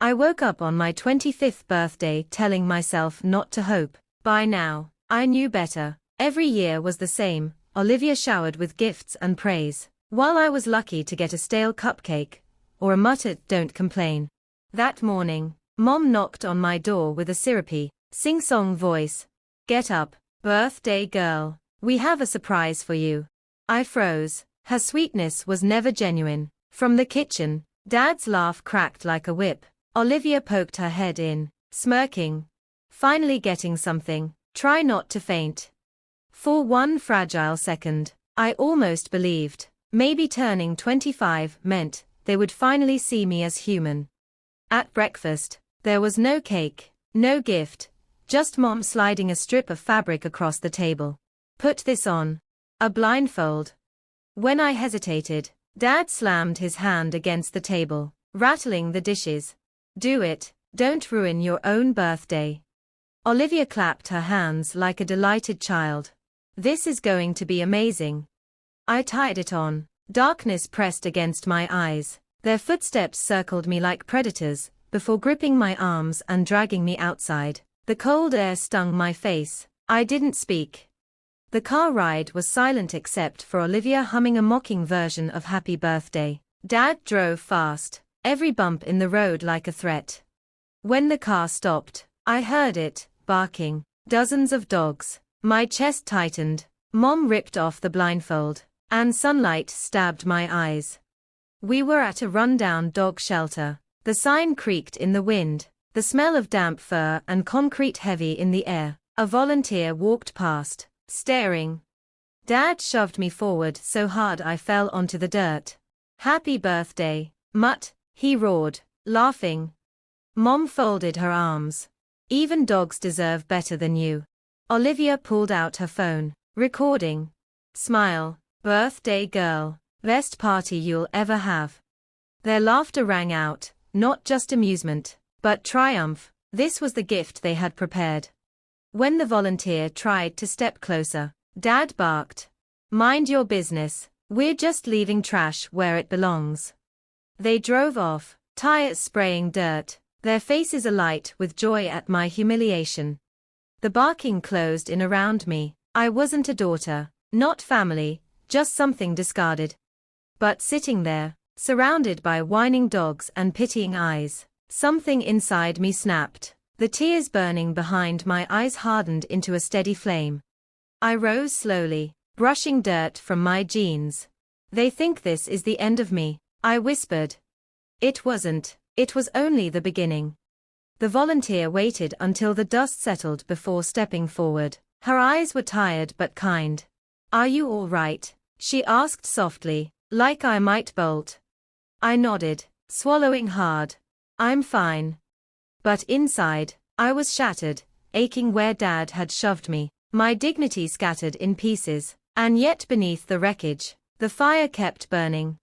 I woke up on my 25th birthday telling myself not to hope. By now, I knew better. Every year was the same, Olivia showered with gifts and praise, while I was lucky to get a stale cupcake, or a muttered "don't complain." That morning, Mom knocked on my door with a syrupy, sing-song voice. "Get up, birthday girl. We have a surprise for you." I froze. Her sweetness was never genuine. From the kitchen, Dad's laugh cracked like a whip. Olivia poked her head in, smirking. "Finally getting something. Try not to faint." For one fragile second, I almost believed maybe turning 25 meant they would finally see me as human. At breakfast, there was no cake, no gift, just Mom sliding a strip of fabric across the table. "Put this on." A blindfold. When I hesitated, Dad slammed his hand against the table, rattling the dishes. "Do it, don't ruin your own birthday." Olivia clapped her hands like a delighted child. "This is going to be amazing." I tied it on. Darkness pressed against my eyes. Their footsteps circled me like predators, before gripping my arms and dragging me outside. The cold air stung my face. I didn't speak. The car ride was silent except for Olivia humming a mocking version of Happy Birthday. Dad drove fast, every bump in the road like a threat. When the car stopped, I heard it, barking. Dozens of dogs. My chest tightened. Mom ripped off the blindfold, and sunlight stabbed my eyes. We were at a rundown dog shelter. The sign creaked in the wind, the smell of damp fur and concrete heavy in the air. A volunteer walked past, staring. Dad shoved me forward so hard I fell onto the dirt. "Happy birthday, Mutt," he roared, laughing. Mom folded her arms. "Even dogs deserve better than you." Olivia pulled out her phone, recording. "Smile, birthday girl. Best party you'll ever have." Their laughter rang out, not just amusement, but triumph. This was the gift they had prepared. When the volunteer tried to step closer, Dad barked. "Mind your business, we're just leaving trash where it belongs." They drove off, tires spraying dirt, their faces alight with joy at my humiliation. The barking closed in around me. I wasn't a daughter, not family, just something discarded. But sitting there, surrounded by whining dogs and pitying eyes, something inside me snapped. The tears burning behind my eyes hardened into a steady flame. I rose slowly, brushing dirt from my jeans. "They think this is the end of me," I whispered. It wasn't. It was only the beginning. The volunteer waited until the dust settled before stepping forward. Her eyes were tired but kind. "Are you all right?" she asked softly, like I might bolt. I nodded, swallowing hard. "I'm fine." But inside, I was shattered, aching where Dad had shoved me, my dignity scattered in pieces, and yet beneath the wreckage, the fire kept burning.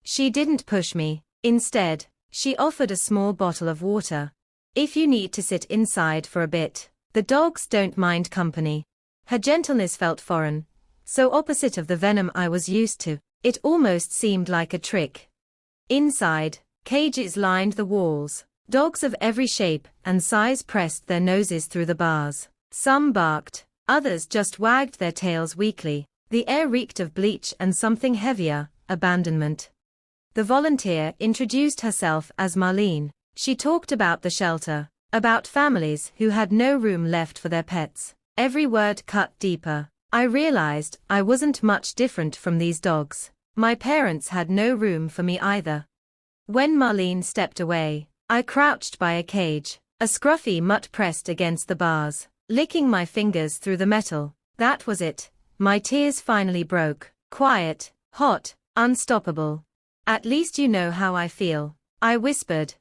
She didn't push me. Instead, she offered a small bottle of water. "If you need to sit inside for a bit, the dogs don't mind company." Her gentleness felt foreign, so opposite of the venom I was used to, it almost seemed like a trick. Inside, cages lined the walls. Dogs of every shape and size pressed their noses through the bars. Some barked, others just wagged their tails weakly. The air reeked of bleach and something heavier, abandonment. The volunteer introduced herself as Marlene. She talked about the shelter, about families who had no room left for their pets. Every word cut deeper. I realized I wasn't much different from these dogs. My parents had no room for me either. When Marlene stepped away, I crouched by a cage, a scruffy mutt pressed against the bars, licking my fingers through the metal. That was it. My tears finally broke. Quiet, hot, unstoppable. "At least you know how I feel," I whispered.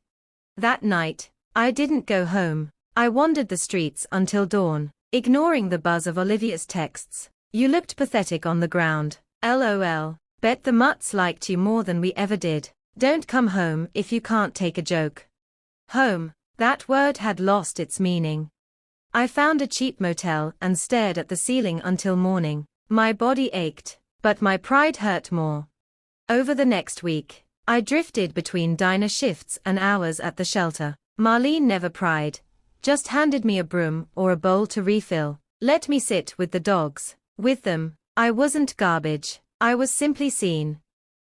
That night, I didn't go home. I wandered the streets until dawn, ignoring the buzz of Olivia's texts. "You looked pathetic on the ground. LOL. Bet the mutts liked you more than we ever did. Don't come home if you can't take a joke." Home, that word had lost its meaning. I found a cheap motel and stared at the ceiling until morning. My body ached, but my pride hurt more. Over the next week, I drifted between diner shifts and hours at the shelter. Marlene never pried, just handed me a broom or a bowl to refill. Let me sit with the dogs. With them, I wasn't garbage, I was simply seen.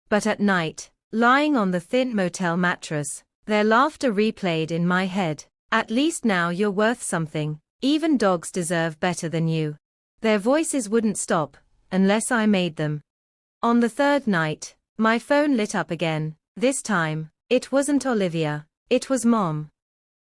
But at night, lying on the thin motel mattress, their laughter replayed in my head. At least now you're worth something. Even dogs deserve better than you. Their voices wouldn't stop, unless I made them. On the third night, my phone lit up again. This time, it wasn't Olivia, it was Mom.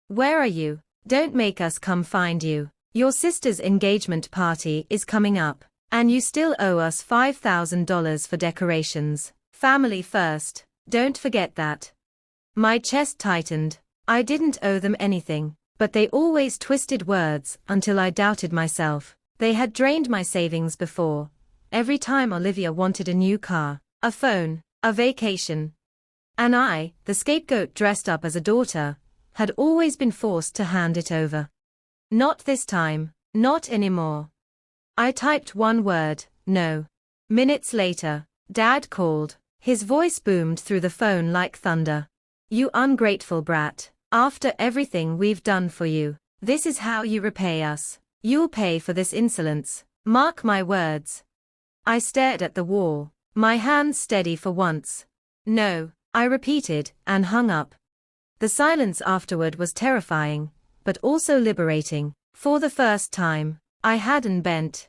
Where are you? Don't make us come find you. Your sister's engagement party is coming up, and you still owe us $5,000 for decorations. Family first, don't forget that. My chest tightened. I didn't owe them anything, but they always twisted words until I doubted myself. They had drained my savings before. Every time Olivia wanted a new car, a phone, a vacation. And I, the scapegoat dressed up as a daughter, had always been forced to hand it over. Not this time, not anymore. I typed one word, no. Minutes later, Dad called. His voice boomed through the phone like thunder. You ungrateful brat, after everything we've done for you, this is how you repay us. You'll pay for this insolence, mark my words. I stared at the wall, my hands steady for once. No, I repeated, and hung up. The silence afterward was terrifying, but also liberating. For the first time, I hadn't bent.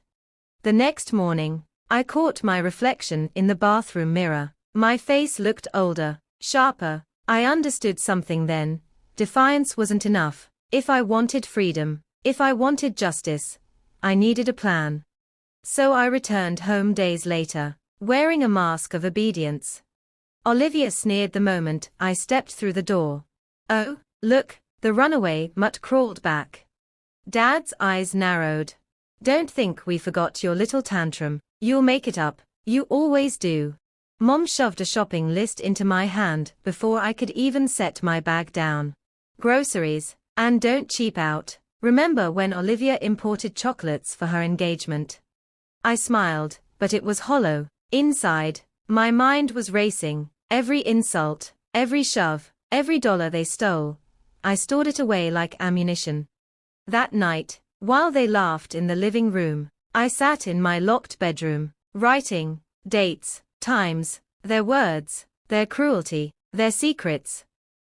The next morning, I caught my reflection in the bathroom mirror. My face looked older, sharper. I understood something then. Defiance wasn't enough. If I wanted freedom, if I wanted justice, I needed a plan. So I returned home days later, wearing a mask of obedience. Olivia sneered the moment I stepped through the door. Oh, look, the runaway mutt crawled back. Dad's eyes narrowed. Don't think we forgot your little tantrum. You'll make it up, you always do. Mom shoved a shopping list into my hand before I could even set my bag down. Groceries, and don't cheap out. Remember when Olivia imported chocolates for her engagement? I smiled, but it was hollow. Inside, my mind was racing. Every insult, every shove, every dollar they stole. I stored it away like ammunition. That night, while they laughed in the living room, I sat in my locked bedroom, writing dates, times, their words, their cruelty, their secrets.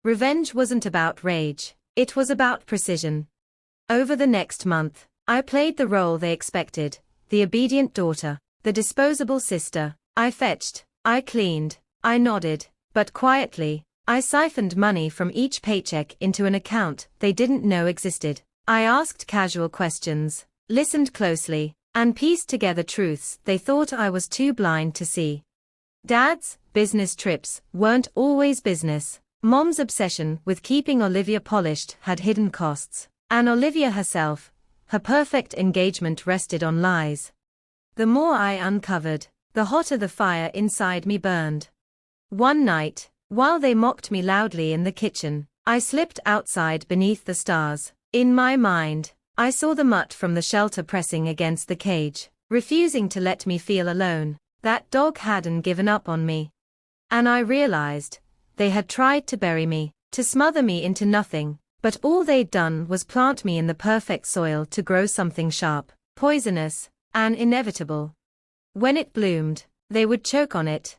Revenge wasn't about rage, it was about precision. Over the next month, I played the role they expected, the obedient daughter, the disposable sister. I fetched, I cleaned, I nodded, but quietly, I siphoned money from each paycheck into an account they didn't know existed. I asked casual questions, listened closely, and pieced together truths they thought I was too blind to see. Dad's business trips weren't always business. Mom's obsession with keeping Olivia polished had hidden costs, and Olivia herself, her perfect engagement rested on lies. The more I uncovered, the hotter the fire inside me burned. One night, while they mocked me loudly in the kitchen, I slipped outside beneath the stars. In my mind, I saw the mutt from the shelter pressing against the cage, refusing to let me feel alone. That dog hadn't given up on me. And I realized, they had tried to bury me, to smother me into nothing, but all they'd done was plant me in the perfect soil to grow something sharp, poisonous, and inevitable. When it bloomed, they would choke on it.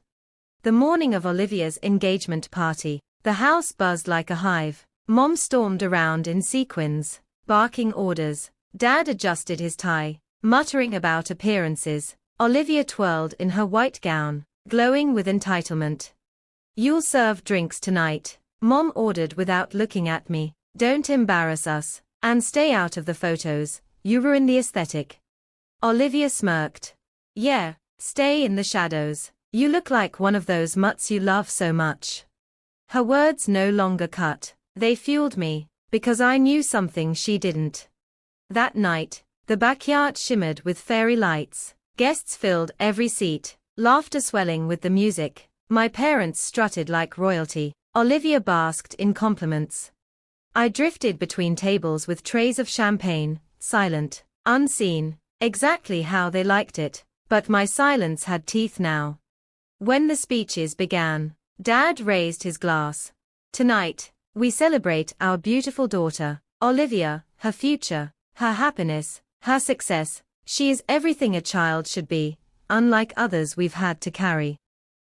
The morning of Olivia's engagement party, the house buzzed like a hive. Mom stormed around in sequins, barking orders. Dad adjusted his tie, muttering about appearances. Olivia twirled in her white gown, glowing with entitlement. You'll serve drinks tonight, Mom ordered without looking at me. Don't embarrass us, and stay out of the photos, you ruin the aesthetic. Olivia smirked. Yeah, stay in the shadows. You look like one of those mutts you love so much. Her words no longer cut. They fueled me, because I knew something she didn't. That night, the backyard shimmered with fairy lights. Guests filled every seat, laughter swelling with the music. My parents strutted like royalty. Olivia basked in compliments. I drifted between tables with trays of champagne, silent, unseen, exactly how they liked it, but my silence had teeth now. When the speeches began, Dad raised his glass. Tonight, we celebrate our beautiful daughter, Olivia, her future, her happiness, her success. She is everything a child should be, unlike others we've had to carry.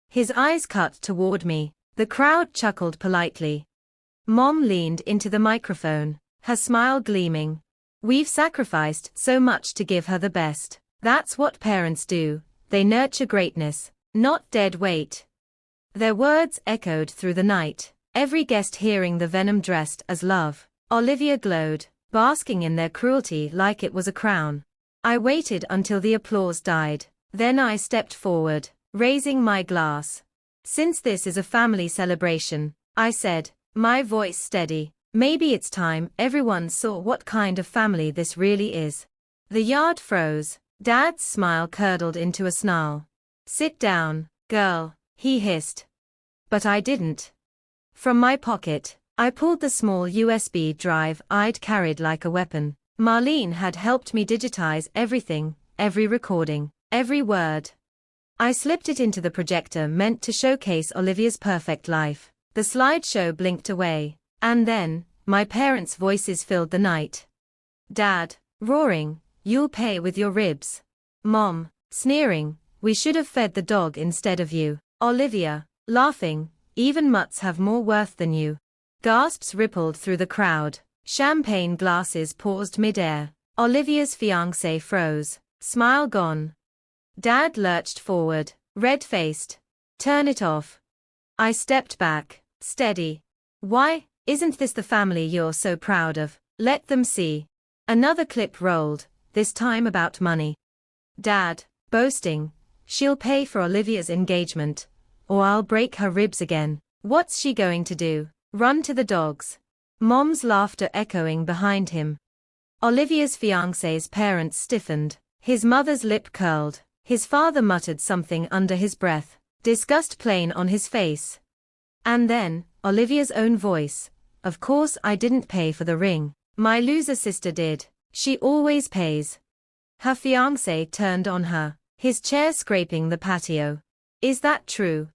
His eyes cut toward me. The crowd chuckled politely. Mom leaned into the microphone, her smile gleaming. We've sacrificed so much to give her the best. That's what parents do. They nurture greatness, not dead weight. Their words echoed through the night, every guest hearing the venom dressed as love. Olivia glowed, basking in their cruelty like it was a crown. I waited until the applause died. Then I stepped forward, raising my glass. Since this is a family celebration, I said, my voice steady, maybe it's time everyone saw what kind of family this really is. The yard froze. Dad's smile curdled into a snarl. Sit down, girl, he hissed. But I didn't. From my pocket, I pulled the small USB drive I'd carried like a weapon. Marlene had helped me digitize everything, every recording, every word. I slipped it into the projector meant to showcase Olivia's perfect life. The slideshow blinked away, and then, my parents' voices filled the night. Dad, roaring, you'll pay with your ribs. Mom, sneering, we should have fed the dog instead of you. Olivia, laughing, even mutts have more worth than you. Gasps rippled through the crowd. Champagne glasses paused mid-air. Olivia's fiancé froze, smile gone. Dad lurched forward, red-faced. Turn it off. I stepped back, steady. Why, isn't this the family you're so proud of? Let them see. Another clip rolled, this time about money. Dad, boasting, she'll pay for Olivia's engagement, or I'll break her ribs again. What's she going to do? Run to the dogs? Mom's laughter echoing behind him. Olivia's fiancé's parents stiffened. His mother's lip curled. His father muttered something under his breath, disgust plain on his face. And then, Olivia's own voice. Of course I didn't pay for the ring. My loser sister did. She always pays. Her fiancé turned on her, his chair scraping the patio. Is that true?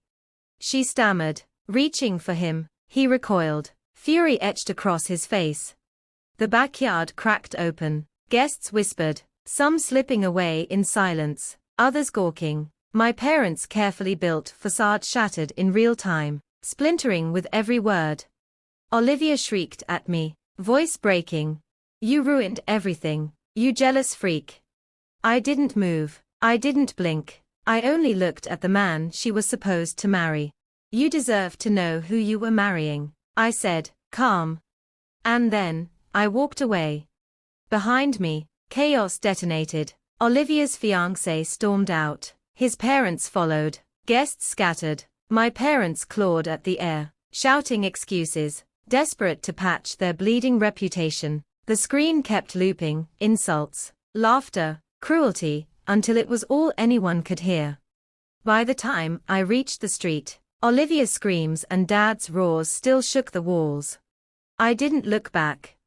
She stammered, reaching for him. He recoiled, fury etched across his face. The backyard cracked open. Guests whispered, some slipping away in silence, others gawking. My parents' carefully built facade shattered in real time, splintering with every word. Olivia shrieked at me, voice breaking. You ruined everything, you jealous freak. I didn't move, I didn't blink, I only looked at the man she was supposed to marry. You deserve to know who you were marrying, I said, calm. And then, I walked away. Behind me, chaos detonated. Olivia's fiancé stormed out. His parents followed. Guests scattered. My parents clawed at the air, shouting excuses, desperate to patch their bleeding reputation. The screen kept looping, insults, laughter, cruelty, until it was all anyone could hear. By the time I reached the street, Olivia's screams and Dad's roars still shook the walls. I didn't look back.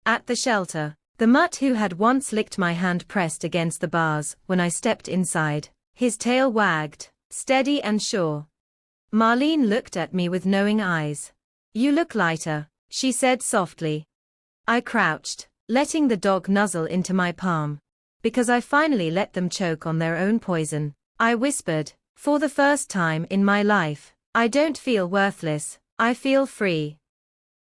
At the shelter, the mutt who had once licked my hand pressed against the bars when I stepped inside. His tail wagged, steady and sure. Marlene looked at me with knowing eyes. You look lighter, she said softly. I crouched, letting the dog nuzzle into my palm. Because I finally let them choke on their own poison. I whispered, for the first time in my life, I don't feel worthless, I feel free.